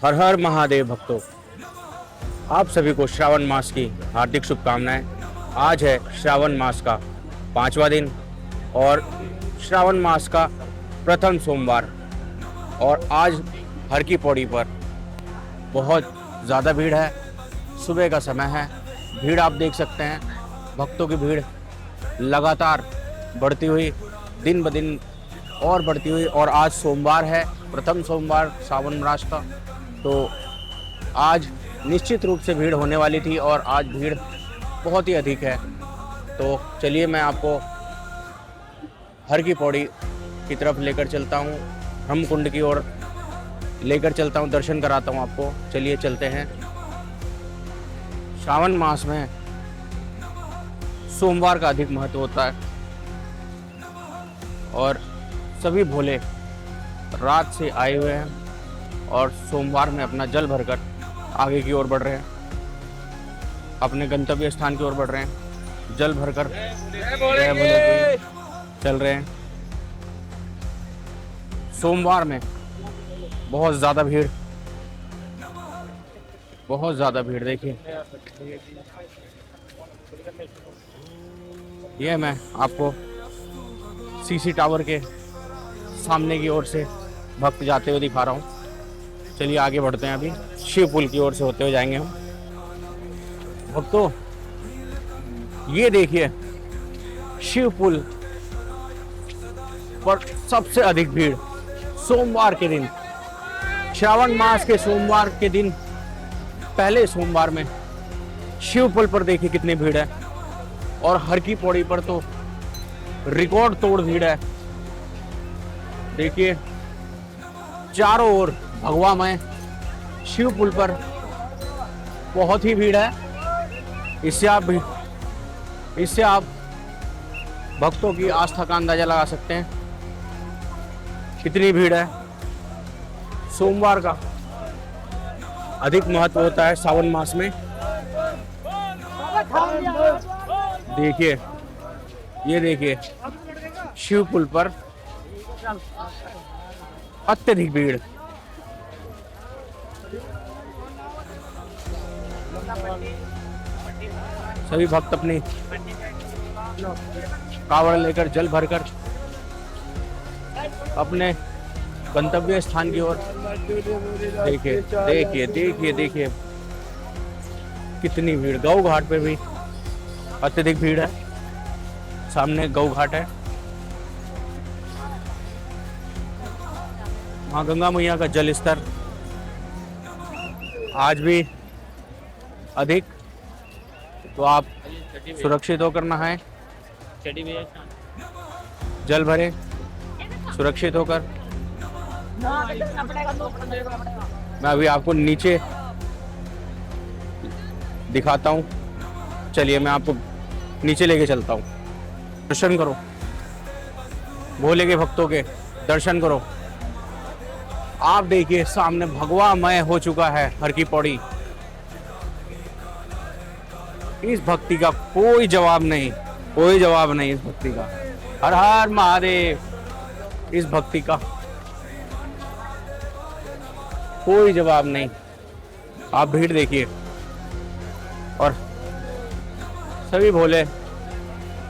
हर हर महादेव भक्तों, आप सभी को श्रावण मास की हार्दिक शुभकामनाएं। आज है श्रावण मास का 5वां दिन और श्रावण मास का प्रथम सोमवार। और आज हर की पौड़ी पर बहुत ज़्यादा भीड़ है। सुबह का समय है, भीड़ आप देख सकते हैं। भक्तों की भीड़ लगातार बढ़ती हुई, दिन ब दिन और बढ़ती हुई। और आज सोमवार है, प्रथम सोमवार श्रावण मास का, तो आज निश्चित रूप से भीड़ होने वाली थी और आज भीड़ बहुत ही अधिक है। तो चलिए मैं आपको हर की पौड़ी की तरफ लेकर चलता हूँ, ब्रह्मकुंड की ओर लेकर चलता हूँ, दर्शन कराता हूँ आपको। चलिए चलते हैं। श्रावण मास में सोमवार का अधिक महत्व होता है और सभी भोले रात से आए हुए हैं और सोमवार में अपना जल भरकर आगे की ओर बढ़ रहे हैं, अपने गंतव्य स्थान की ओर बढ़ रहे हैं। जल भरकर चल रहे हैं। सोमवार में बहुत ज़्यादा भीड़, बहुत ज़्यादा भीड़। देखिए, यह मैं आपको सीसी टावर के सामने की ओर से भक्त जाते हुए दिखा रहा हूँ। चलिए आगे बढ़ते हैं। अभी शिव पुल की ओर से होते हुए जाएंगे हम। भक्तों, ये देखिए, शिव पुल पर सबसे अधिक भीड़ सोमवार के दिन, श्रावण मास के सोमवार के दिन, पहले सोमवार में शिव पुल पर देखिए कितनी भीड़ है। और हर की पौड़ी पर तो रिकॉर्ड तोड़ भीड़ है। देखिए, चारों ओर भगवामय शिव पुल पर बहुत ही भीड़ है। इससे आप भक्तों की आस्था का अंदाजा लगा सकते हैं कितनी भीड़ है। सोमवार का अधिक महत्व होता है सावन मास में। देखिए, ये देखिए, शिव पुल पर अत्यधिक भीड़। सभी भक्त अपनी कावड़ लेकर जल भरकर अपने गंतव्य स्थान की ओर। देखिए देखिए देखिए देखिए कितनी भीड़। गौ घाट पे भी अत्यधिक भीड़ है। सामने गौ घाट है। माँ गंगा मैया का जल स्तर आज भी अधिक, तो आप सुरक्षित होकर नहाएं, जल भरें सुरक्षित होकर। मैं अभी आपको नीचे दिखाता हूँ। चलिए मैं आपको नीचे लेके चलता हूँ। दर्शन करो, भोले के भक्तों के दर्शन करो। आप देखिए, सामने भगवामय हो चुका है हर की पौड़ी। इस भक्ति का कोई जवाब नहीं, कोई जवाब नहीं इस भक्ति का। हर हर महादेव। इस भक्ति का कोई जवाब नहीं। आप भीड़ देखिए और सभी भोले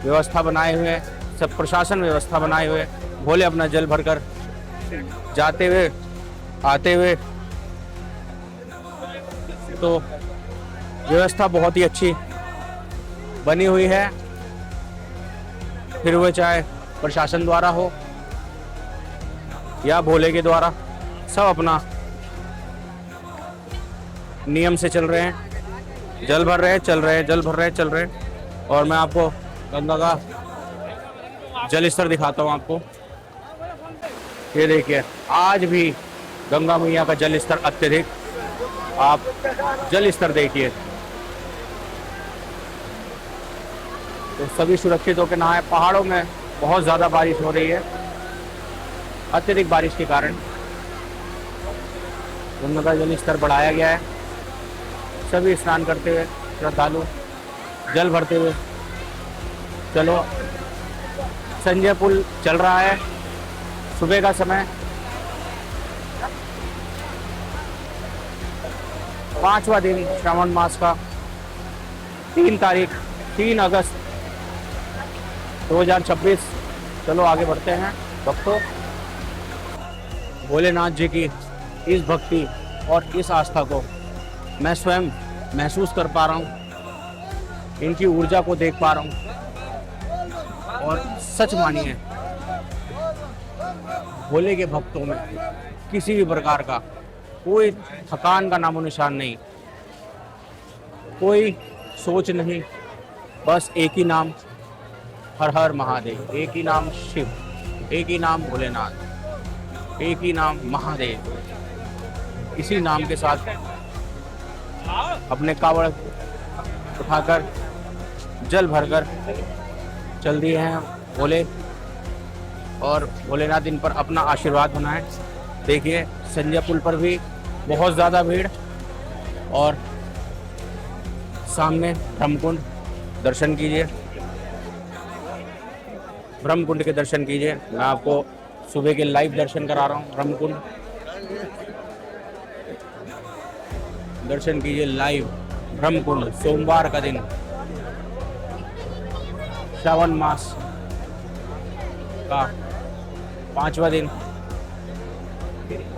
व्यवस्था बनाए हुए, सब प्रशासन व्यवस्था बनाए हुए, भोले अपना जल भरकर जाते हुए आते हुए। तो व्यवस्था बहुत ही अच्छी बनी हुई है, फिर वह चाहे प्रशासन द्वारा हो या भोले के द्वारा। सब अपना नियम से चल रहे हैं, जल भर रहे हैं, चल रहे हैं, जल भर रहे हैं, चल रहे हैं। और मैं आपको गंगा का जल स्तर दिखाता हूँ आपको। ये देखिए, आज भी गंगा मैया का जल स्तर अत्यधिक। आप जल स्तर देखिए। तो सभी सुरक्षित होकर नहाए। पहाड़ों में बहुत ज़्यादा बारिश हो रही है, अत्यधिक बारिश के कारण गंगा का जल स्तर बढ़ाया गया है। सभी स्नान करते हुए श्रद्धालु जल भरते हुए। चलो, संजय पुल चल रहा है, सुबह का समय। पांचवा दिन श्रावण मास का 3 अगस्त 2026। चलो आगे बढ़ते हैं भक्तों। भोलेनाथ जी की इस भक्ति और इस आस्था को मैं स्वयं महसूस कर पा रहा हूँ, इनकी ऊर्जा को देख पा रहा हूँ। और सच मानिए, भोले के भक्तों में किसी भी प्रकार का कोई थकान का नामो निशान नहीं, कोई सोच नहीं, बस एक ही नाम हर हर महादेव, एक ही नाम शिव, एक ही नाम भोलेनाथ, एक ही नाम महादेव। इसी नाम के साथ अपने कावड़ उठाकर जल भरकर चल दिए हैं भोले, और भोलेनाथ इन पर अपना आशीर्वाद बनाए। देखिए संजय पुल पर भी बहुत ज़्यादा भीड़, और सामने ब्रह्मकुंड, दर्शन कीजिए, ब्रह्मकुंड के दर्शन कीजिए। मैं आपको सुबह के लाइव दर्शन करा रहा हूँ। ब्रह्मकुंड दर्शन कीजिए लाइव, ब्रह्मकुंड, सोमवार का दिन, श्रावण मास का 5वां दिन,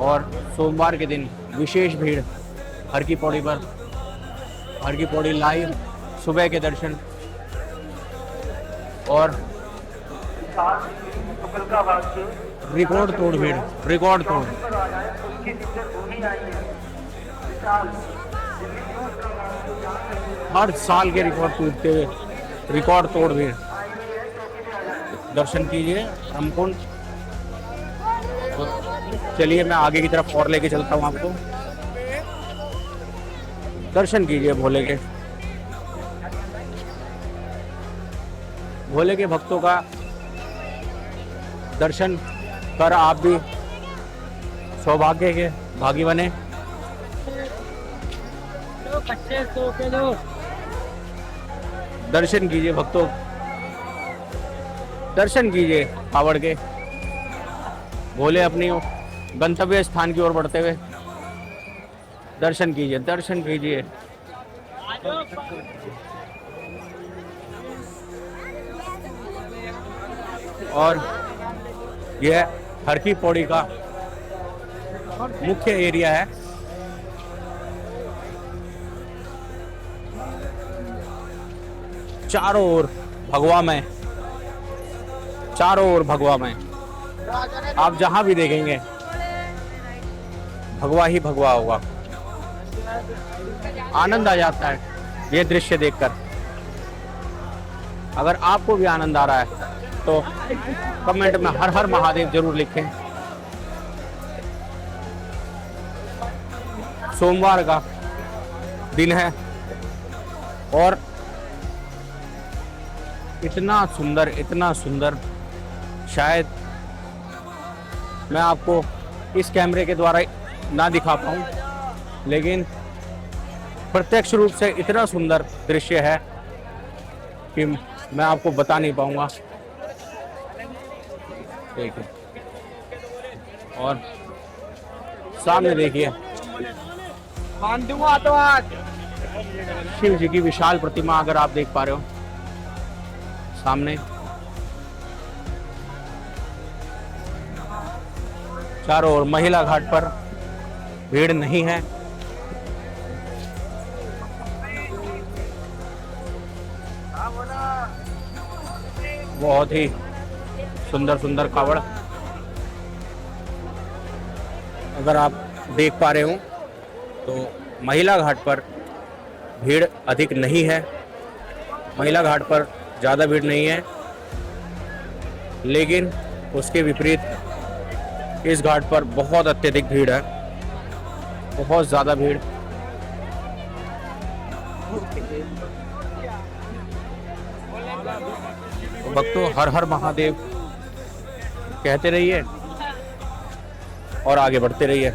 और सोमवार के दिन विशेष भीड़ हर की पौड़ी पर। हर की पौड़ी लाइव, सुबह के दर्शन, और रिकॉर्ड तोड़ भीड़, रिकॉर्ड तोड़। हर साल के रिकॉर्ड टूटते हुए रिकॉर्ड तोड़ भीड़। दर्शन कीजिए ब्रह्मकुंड। तो चलिए मैं आगे की तरफ और लेके चलता हूँ आपको। दर्शन कीजिए भोले के, भोले के भक्तों का दर्शन कर आप भी सौभाग्य के भागी बने। दर्शन कीजिए भक्तों, दर्शन कीजिए कावड़ के। भोले अपनी गंतव्य स्थान की ओर बढ़ते हुए दर्शन कीजिए, दर्शन कीजिए। और यह हर की पौड़ी का मुख्य एरिया है। चारों ओर भगवा में, चारों ओर भगवा में, आप जहां भी देखेंगे भगवा ही भगवा होगा। आनंद आ जाता है ये दृश्य देखकर। अगर आपको भी आनंद आ रहा है तो कमेंट में हर हर महादेव जरूर लिखें। सोमवार का दिन है और इतना सुंदर, इतना सुंदर, शायद मैं आपको इस कैमरे के द्वारा ना दिखा पाऊँ, लेकिन प्रत्यक्ष रूप से इतना सुंदर दृश्य है कि मैं आपको बता नहीं पाऊंगा। देखिए, और सामने देखिए शिव जी की विशाल प्रतिमा, अगर आप देख पा रहे हो सामने। चारों ओर महिला घाट पर भीड़ नहीं है। बहुत ही सुंदर सुंदर कावड़ अगर आप देख पा रहे हो तो महिला घाट पर भीड़ अधिक नहीं है। महिला घाट पर ज़्यादा भीड़ नहीं है, लेकिन उसके विपरीत इस घाट पर बहुत अत्यधिक भीड़ है, बहुत ज़्यादा भीड़। तो भक्तों हर हर महादेव कहते रहिए और आगे बढ़ते रहिए।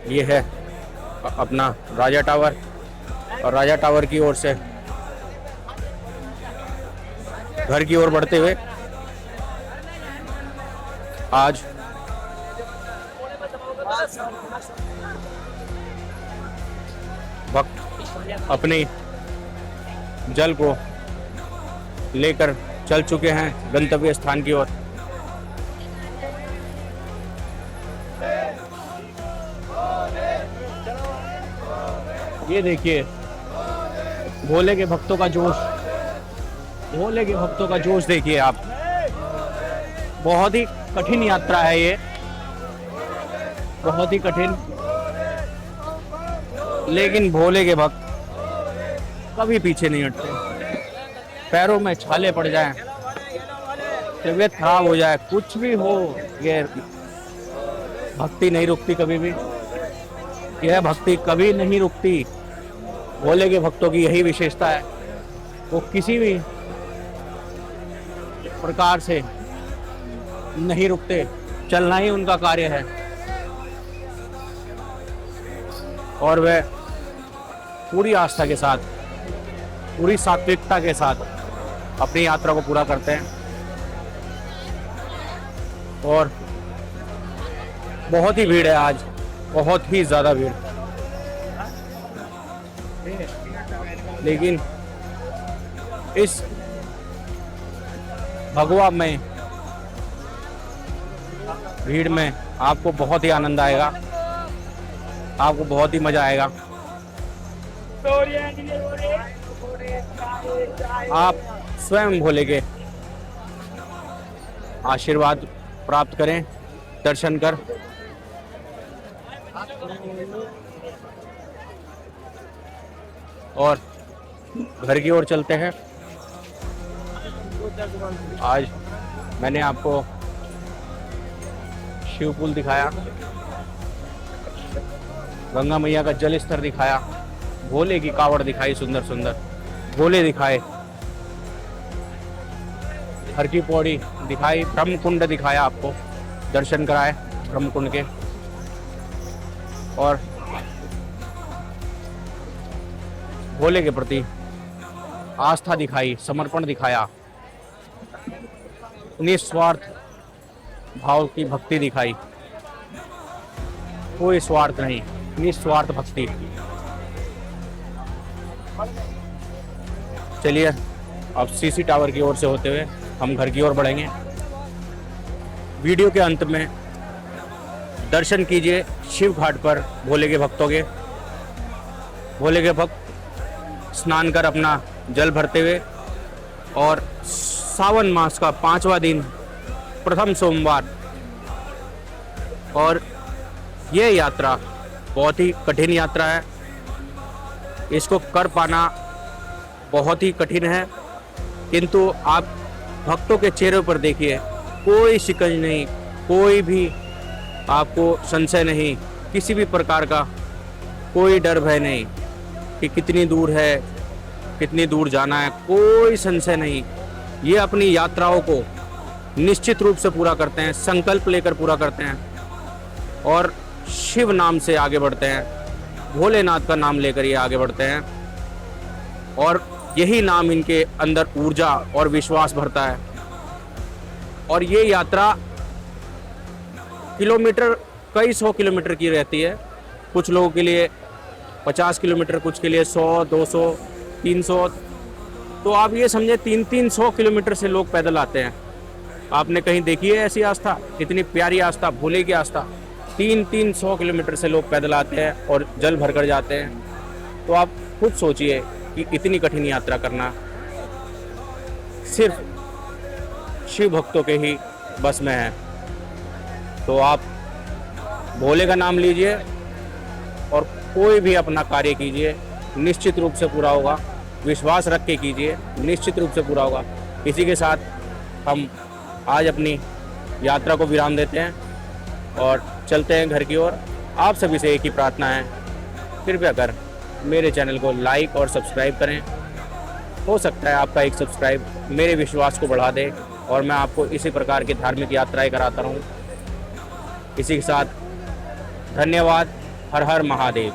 ये है अपना राजा टावर, और राजा टावर की ओर से घर की ओर बढ़ते हुए आज भक्त अपने जल को लेकर चल चुके हैं गंतव्य स्थान की ओर। ये देखिए भोले के भक्तों का जोश, भोले के भक्तों का जोश देखिए आप। बहुत ही कठिन यात्रा है ये, बहुत ही कठिन, लेकिन भोले के भक्त कभी पीछे नहीं हटते। पैरों में छाले पड़ जाएं, तबीयत खराब हो जाए, कुछ भी हो, ये भक्ति नहीं रुकती कभी भी। यह भक्ति कभी नहीं रुकती। भोले के भक्तों की यही विशेषता है, वो किसी भी प्रकार से नहीं रुकते, चलना ही उनका कार्य है। और वह पूरी आस्था के साथ, पूरी सात्विकता के साथ अपनी यात्रा को पूरा करते हैं। और बहुत ही भीड़ है आज, बहुत ही ज़्यादा भीड़, लेकिन इस भगवा में भीड़ में आपको बहुत ही आनंद आएगा, आपको बहुत ही मजा आएगा। आप स्वयं भोले के आशीर्वाद प्राप्त करें दर्शन कर। और घर की ओर चलते हैं। आज मैंने आपको शिवपुल दिखाया, गंगा मैया का जल स्तर दिखाया, भोले की कावड़ दिखाई सुंदर सुंदर, भोले दिखाए, हर की पौड़ी दिखाई, ब्रह्म कुंड दिखाया, आपको दर्शन कराए ब्रह्म कुंड के, और भोले के प्रति आस्था दिखाई, समर्पण दिखाया, निस्वार्थ भाव की भक्ति दिखाई, कोई स्वार्थ नहीं, निस्वार्थ भक्ति। चलिए अब सीसी टावर की ओर से होते हुए हम घर की ओर बढ़ेंगे। वीडियो के अंत में दर्शन कीजिए शिव घाट पर भोले के भक्तों के। भोले के भक्त स्नान कर अपना जल भरते हुए, और सावन मास का 5वां दिन, प्रथम सोमवार, और यह यात्रा बहुत ही कठिन यात्रा है। इसको कर पाना बहुत ही कठिन है, किंतु आप भक्तों के चेहरे पर देखिए, कोई शिकंज नहीं, कोई भी आपको संशय नहीं, किसी भी प्रकार का कोई डर भय नहीं कि कितनी दूर है, कितनी दूर जाना है, कोई संशय नहीं। ये अपनी यात्राओं को निश्चित रूप से पूरा करते हैं, संकल्प लेकर पूरा करते हैं, और शिव नाम से आगे बढ़ते हैं, भोलेनाथ का नाम लेकर ये आगे बढ़ते हैं, और यही नाम इनके अंदर ऊर्जा और विश्वास भरता है। और ये यात्रा किलोमीटर, कई 100 किलोमीटर की रहती है। कुछ लोगों के लिए 50 किलोमीटर, कुछ के लिए 100, 200, 300, तो आप ये समझे 300 किलोमीटर से लोग पैदल आते हैं। आपने कहीं देखी है ऐसी आस्था? इतनी प्यारी आस्था, भोले की आस्था। 300 किलोमीटर से लोग पैदल आते हैं और जल भर कर जाते हैं। तो आप खुद सोचिए कि इतनी कठिन यात्रा करना सिर्फ शिव भक्तों के ही बस में है। तो आप भोले का नाम लीजिए और कोई भी अपना कार्य कीजिए, निश्चित रूप से पूरा होगा। विश्वास रख के कीजिए, निश्चित रूप से पूरा होगा। इसी के साथ हम आज अपनी यात्रा को विराम देते हैं और चलते हैं घर की ओर। आप सभी से एक ही प्रार्थना है, कृपया कर मेरे चैनल को लाइक और सब्सक्राइब करें। हो सकता है आपका एक सब्सक्राइब मेरे विश्वास को बढ़ा दे और मैं आपको इसी प्रकार की धार्मिक यात्राएं कराता रहूं। इसी के साथ धन्यवाद। हर हर महादेव।